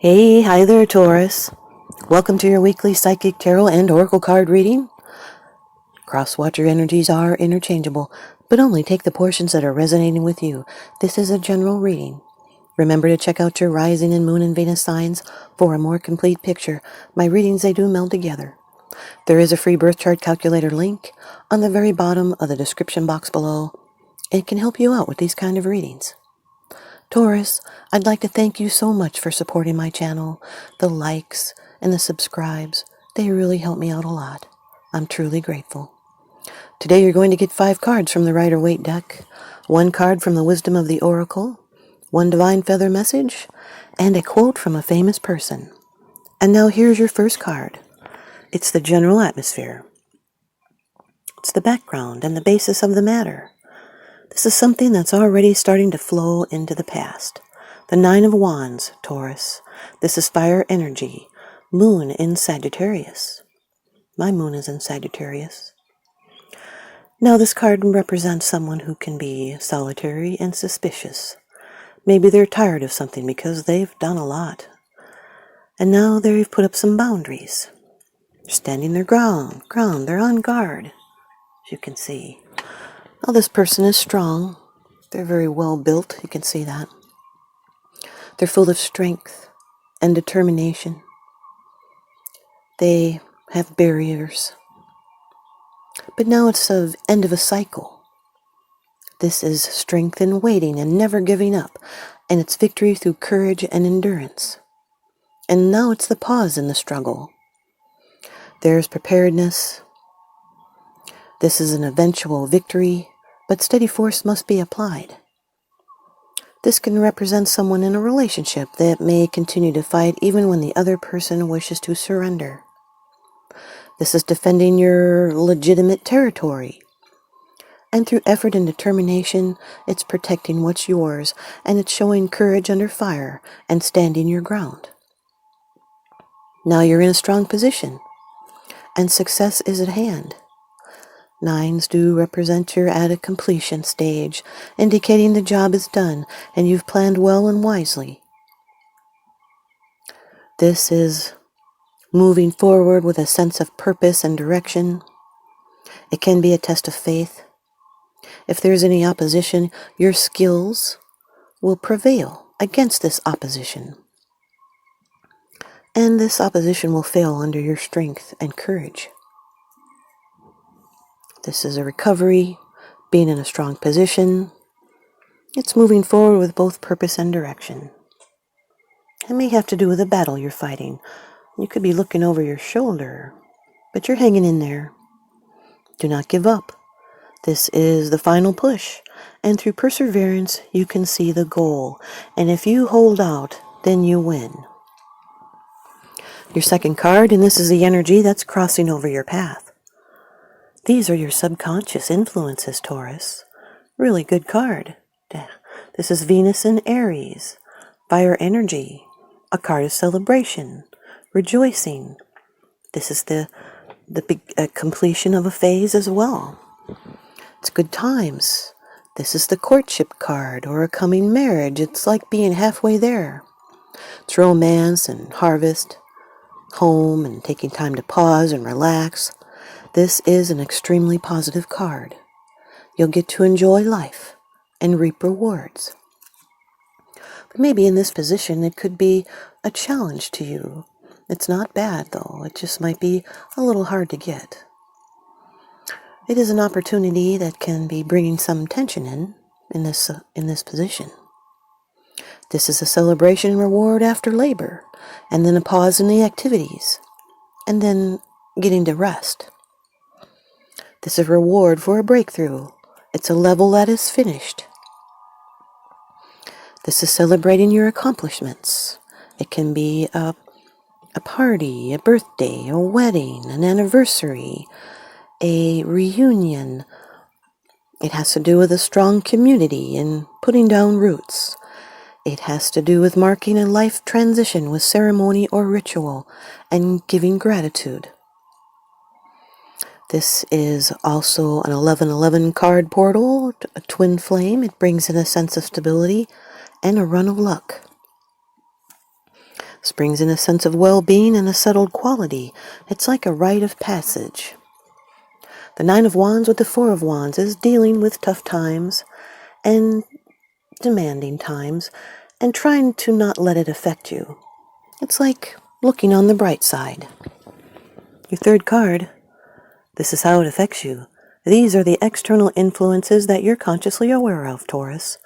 Hi there, Taurus. Welcome to your weekly psychic tarot and oracle card reading. Cross-watcher energies are interchangeable, but only take the portions that are resonating with you. This is a general reading. Remember to check out your rising and moon and Venus signs for a more complete picture. My readings, they do meld together. There is a free birth chart calculator link on the very bottom of the description box below. It can help you out with these kind of readings. Taurus, I'd like to thank you so much for supporting my channel. The likes and the subscribes, they really help me out a lot. I'm truly grateful. Today you're going to get 5 cards from the Rider-Waite deck, 1 card from the Wisdom of the Oracle, 1 Divine Feather message, and a quote from a famous person. And now here's your first card. It's the general atmosphere. It's the background and the basis of the matter. This is something that's already starting to flow into the past. The 9 of Wands, Taurus. This is fire energy. Moon in Sagittarius. My moon is in Sagittarius. Now this card represents someone who can be solitary and suspicious. Maybe they're tired of something because they've done a lot. And now they've put up some boundaries. They're standing their ground. They're on guard, as you can see. Now this person is strong. They're very well built. You can see that. They're full of strength and determination. They have barriers. But now it's the end of a cycle. This is strength in waiting and never giving up. And it's victory through courage and endurance. And now it's the pause in the struggle. There's preparedness. This is an eventual victory, but steady force must be applied. This can represent someone in a relationship that may continue to fight even when the other person wishes to surrender. This is defending your legitimate territory. And through effort and determination, it's protecting what's yours, and it's showing courage under fire and standing your ground. Now you're in a strong position, and success is at hand. 9s do represent you're at a completion stage, indicating the job is done and you've planned well and wisely. This is moving forward with a sense of purpose and direction. It can be a test of faith. If there's any opposition, your skills will prevail against this opposition. And this opposition will fail under your strength and courage. This is a recovery, being in a strong position. It's moving forward with both purpose and direction. It may have to do with a battle you're fighting. You could be looking over your shoulder, but you're hanging in there. Do not give up. This is the final push, and through perseverance, you can see the goal. And if you hold out, then you win. Your second card, and this is the energy that's crossing over your path. These are your subconscious influences, Taurus. Really good card. This is Venus in Aries. Fire energy. A card of celebration. Rejoicing. This is the big completion of a phase as well. It's good times. This is the courtship card or a coming marriage. It's like being halfway there. It's romance and harvest, home and taking time to pause and relax. This is an extremely positive card. You'll get to enjoy life and reap rewards. But maybe in this position it could be a challenge to you. It's not bad though. It just might be a little hard to get. It is an opportunity that can be bringing some tension in this position. This is a celebration and reward after labor, and then a pause in the activities, and then getting to rest. This is a reward for a breakthrough. It's a level that is finished. This is celebrating your accomplishments. It can be a party, a birthday, a wedding, an anniversary, a reunion. It has to do with a strong community and putting down roots. It has to do with marking a life transition with ceremony or ritual and giving gratitude. This is also an 1111 card portal, a twin flame. It brings in a sense of stability and a run of luck. This brings in a sense of well-being and a settled quality. It's like a rite of passage. The Nine of Wands with the Four of Wands is dealing with tough times and demanding times and trying to not let it affect you. It's like looking on the bright side. Your third card, this is how it affects you. These are the external influences that you're consciously aware of, Taurus.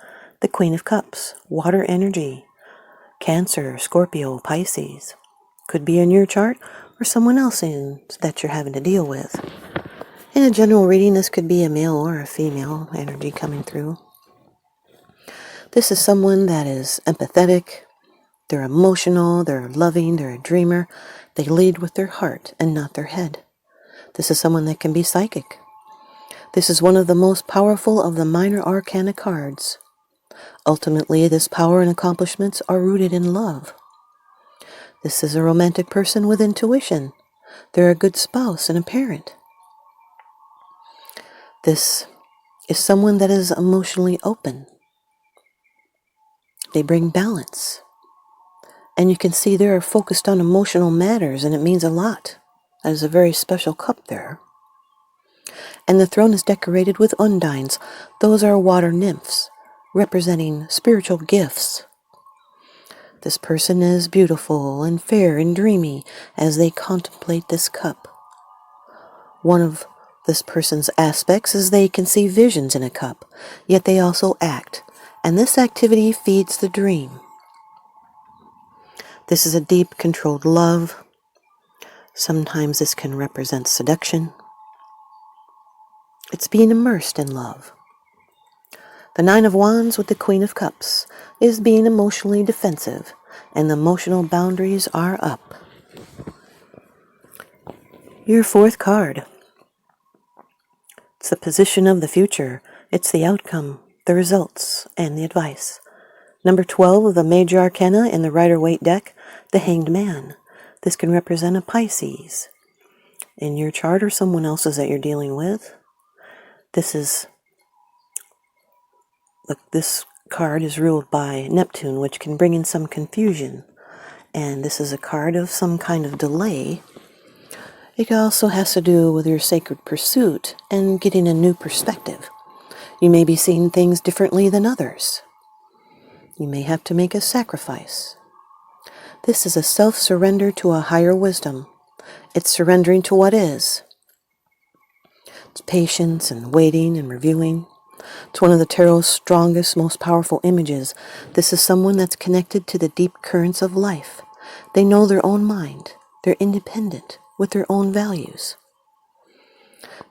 The Queen of Cups, water energy, Cancer, Scorpio, Pisces. Could be in your chart or someone else that you're having to deal with. In a general reading, this could be a male or a female energy coming through. This is someone that is empathetic, they're emotional, they're loving, they're a dreamer. They lead with their heart and not their head. This is someone that can be psychic. This is one of the most powerful of the minor arcana cards. Ultimately, this power and accomplishments are rooted in love. This is a romantic person with intuition. They're a good spouse and a parent. This is someone that is emotionally open. They bring balance. And you can see they're focused on emotional matters, and it means a lot. That is a very special cup there. And the throne is decorated with undines. Those are water nymphs, representing spiritual gifts. This person is beautiful and fair and dreamy as they contemplate this cup. One of this person's aspects is they can see visions in a cup, yet they also act, and this activity feeds the dream. This is a deep, controlled love. Sometimes this can represent seduction. It's being immersed in love. The Nine of Wands with the Queen of Cups is being emotionally defensive, and the emotional boundaries are up. Your fourth card. It's the position of the future. It's the outcome, the results, and the advice. Number 12 of the Major Arcana in the Rider-Waite deck, the Hanged Man. This can represent a Pisces in your chart or someone else's that you're dealing with. This card is ruled by Neptune, which can bring in some confusion. And this is a card of some kind of delay. It also has to do with your sacred pursuit and getting a new perspective. You may be seeing things differently than others. You may have to make a sacrifice. This is a self-surrender to a higher wisdom. It's surrendering to what is. It's patience and waiting and reviewing. It's one of the tarot's strongest, most powerful images. This is someone that's connected to the deep currents of life. They know their own mind. They're independent with their own values.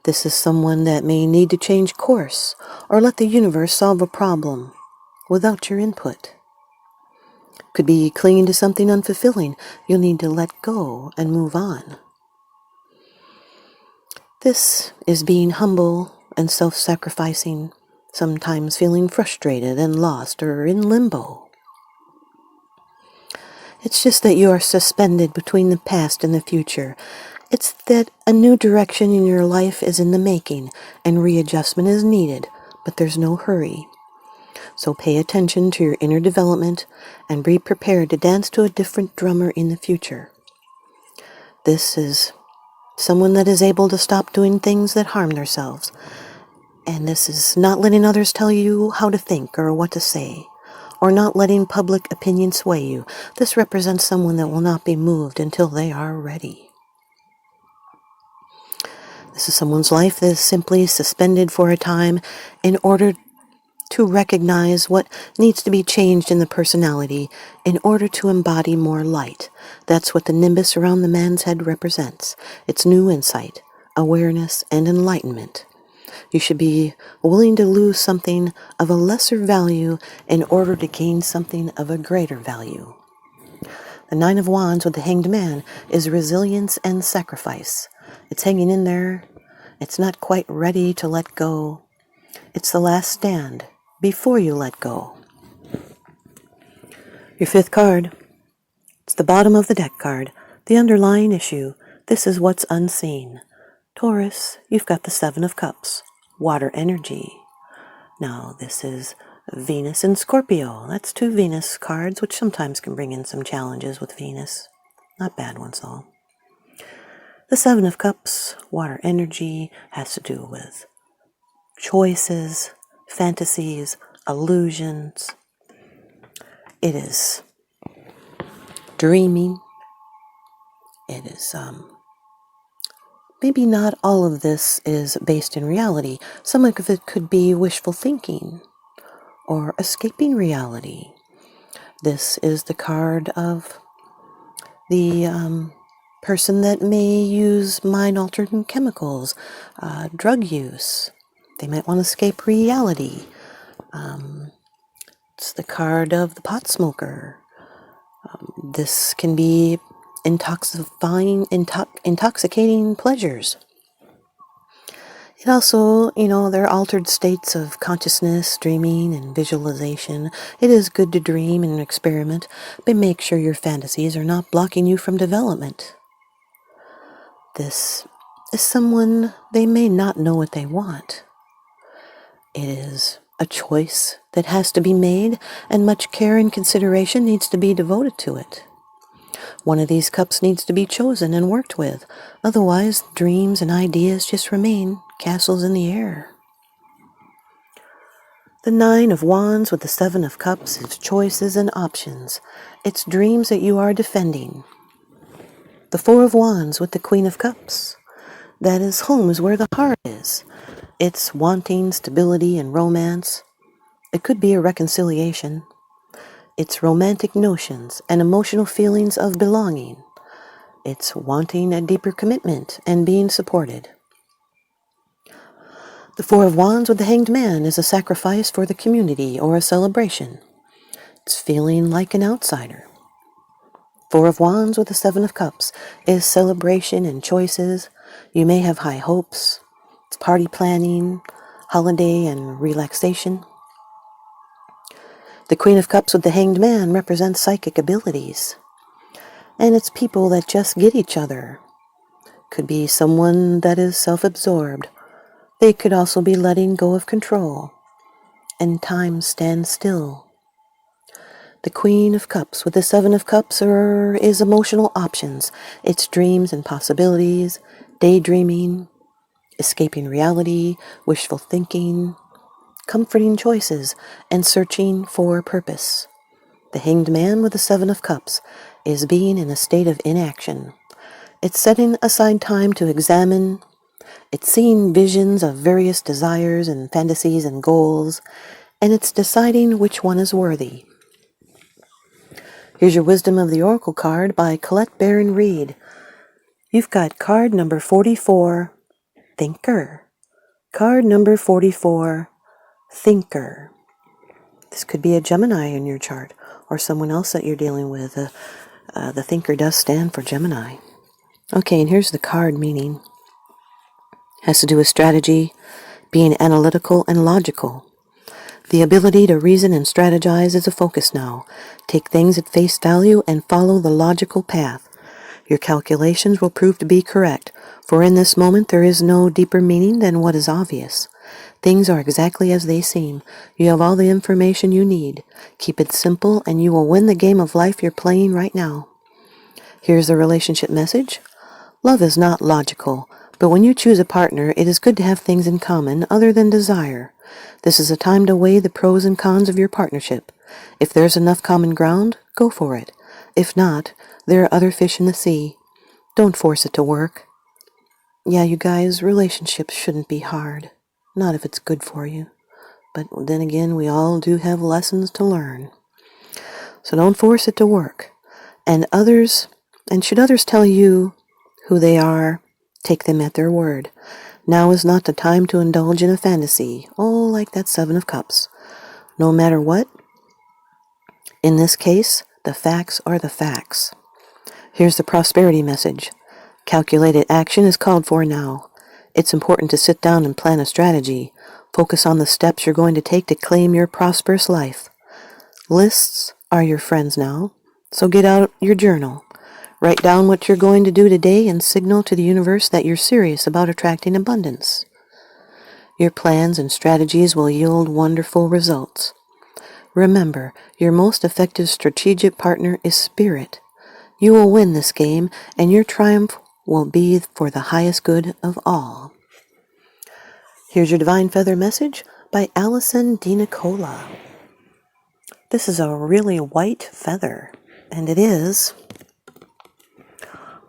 This is someone that may need to change course or let the universe solve a problem without your input. Could be clinging to something unfulfilling. You'll need to let go and move on. This is being humble and self-sacrificing, sometimes feeling frustrated and lost or in limbo. It's just that you are suspended between the past and the future. It's that a new direction in your life is in the making and readjustment is needed, but there's no hurry. So pay attention to your inner development and be prepared to dance to a different drummer in the future. This is someone that is able to stop doing things that harm themselves. And this is not letting others tell you how to think or what to say, or not letting public opinion sway you. This represents someone that will not be moved until they are ready. This is someone's life that is simply suspended for a time in order to recognize what needs to be changed in the personality in order to embody more light. That's what the nimbus around the man's head represents. It's new insight, awareness, and enlightenment. You should be willing to lose something of a lesser value in order to gain something of a greater value. The Nine of Wands with the Hanged Man is resilience and sacrifice. It's hanging in there. It's not quite ready to let go. It's the last stand before you let go. Your fifth card. It's the bottom of the deck card. The underlying issue. This is what's unseen. Taurus, you've got the Seven of Cups. Water energy. Now, this is Venus in Scorpio. That's 2 Venus cards, which sometimes can bring in some challenges with Venus. Not bad ones, though. The 7 of Cups, water energy, has to do with choices, fantasies, illusions. It is dreaming. It is, maybe not all of this is based in reality. Some of it could be wishful thinking or escaping reality. This is the card of the person that may use mind-altering chemicals, drug use. They might want to escape reality. It's the card of the pot smoker. This can be intoxicating pleasures. It also, there are altered states of consciousness, dreaming, and visualization. It is good to dream and experiment, but make sure your fantasies are not blocking you from development. This is someone, they may not know what they want. It is a choice that has to be made, and much care and consideration needs to be devoted to it. One of these cups needs to be chosen and worked with. Otherwise, dreams and ideas just remain castles in the air. The 9 of Wands with the 7 of Cups is choices and options. It's dreams that you are defending. The 4 of Wands with the Queen of Cups. That is homes where the heart is. It's wanting stability and romance. It could be a reconciliation. It's romantic notions and emotional feelings of belonging. It's wanting a deeper commitment and being supported. The 4 of Wands with the Hanged Man is a sacrifice for the community or a celebration. It's feeling like an outsider. 4 of Wands with the 7 of Cups is celebration and choices. You may have high hopes. It's party planning, holiday and relaxation. The Queen of Cups with the Hanged Man represents psychic abilities. And it's people that just get each other. Could be someone that is self-absorbed. They could also be letting go of control. And time stands still. The Queen of Cups with the 7 of Cups is emotional options. It's dreams and possibilities, daydreaming, escaping reality, wishful thinking, comforting choices, and searching for purpose. The Hanged Man with the 7 of Cups is being in a state of inaction. It's setting aside time to examine. It's seeing visions of various desires and fantasies and goals, and it's deciding which one is worthy. Here's your Wisdom of the Oracle card by Colette Baron Reed. You've got card number 44, Thinker. Card number 44, Thinker. This could be a Gemini in your chart or someone else that you're dealing with. The Thinker does stand for Gemini. Okay, and here's the card meaning. Has to do with strategy, being analytical and logical. The ability to reason and strategize is a focus now. Take things at face value and follow the logical path. Your calculations will prove to be correct, for in this moment there is no deeper meaning than what is obvious. Things are exactly as they seem. You have all the information you need. Keep it simple and you will win the game of life you're playing right now. Here's the relationship message. Love is not logical, but when you choose a partner, it is good to have things in common other than desire. This is a time to weigh the pros and cons of your partnership. If there's enough common ground, go for it. If not, there are other fish in the sea. Don't force it to work. Yeah, you guys, relationships shouldn't be hard. Not if it's good for you. But then again, we all do have lessons to learn. So don't force it to work. And should others tell you who they are, take them at their word. Now is not the time to indulge in a fantasy. Oh, like that 7 of Cups. No matter what, in this case, the facts are the facts. Here's the prosperity message. Calculated action is called for now. It's important to sit down and plan a strategy. Focus on the steps you're going to take to claim your prosperous life. Lists are your friends now, so get out your journal. Write down what you're going to do today and signal to the universe that you're serious about attracting abundance. Your plans and strategies will yield wonderful results. Remember, your most effective strategic partner is spirit. You will win this game, and your triumph will be for the highest good of all. Here's your Divine Feather message by Allison DiNicola. This is a really white feather, and it is,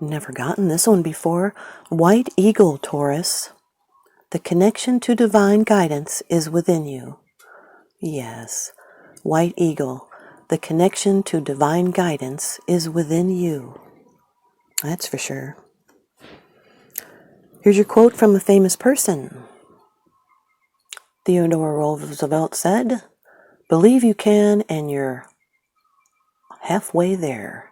never gotten this one before, White Eagle, Taurus. The connection to divine guidance is within you. Yes, White Eagle. The connection to divine guidance is within you. That's for sure. Here's your quote from a famous person. Theodore Roosevelt said, "Believe you can and you're halfway there."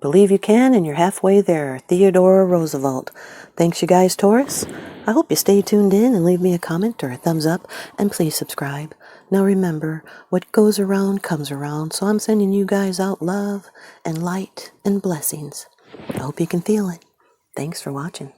Believe you can and you're halfway there. Theodore Roosevelt. Thanks, you guys, Taurus. I hope you stay tuned in and leave me a comment or a thumbs up, and please subscribe. Now remember, what goes around comes around, so I'm sending you guys out love and light and blessings. I hope you can feel it. Thanks for watching.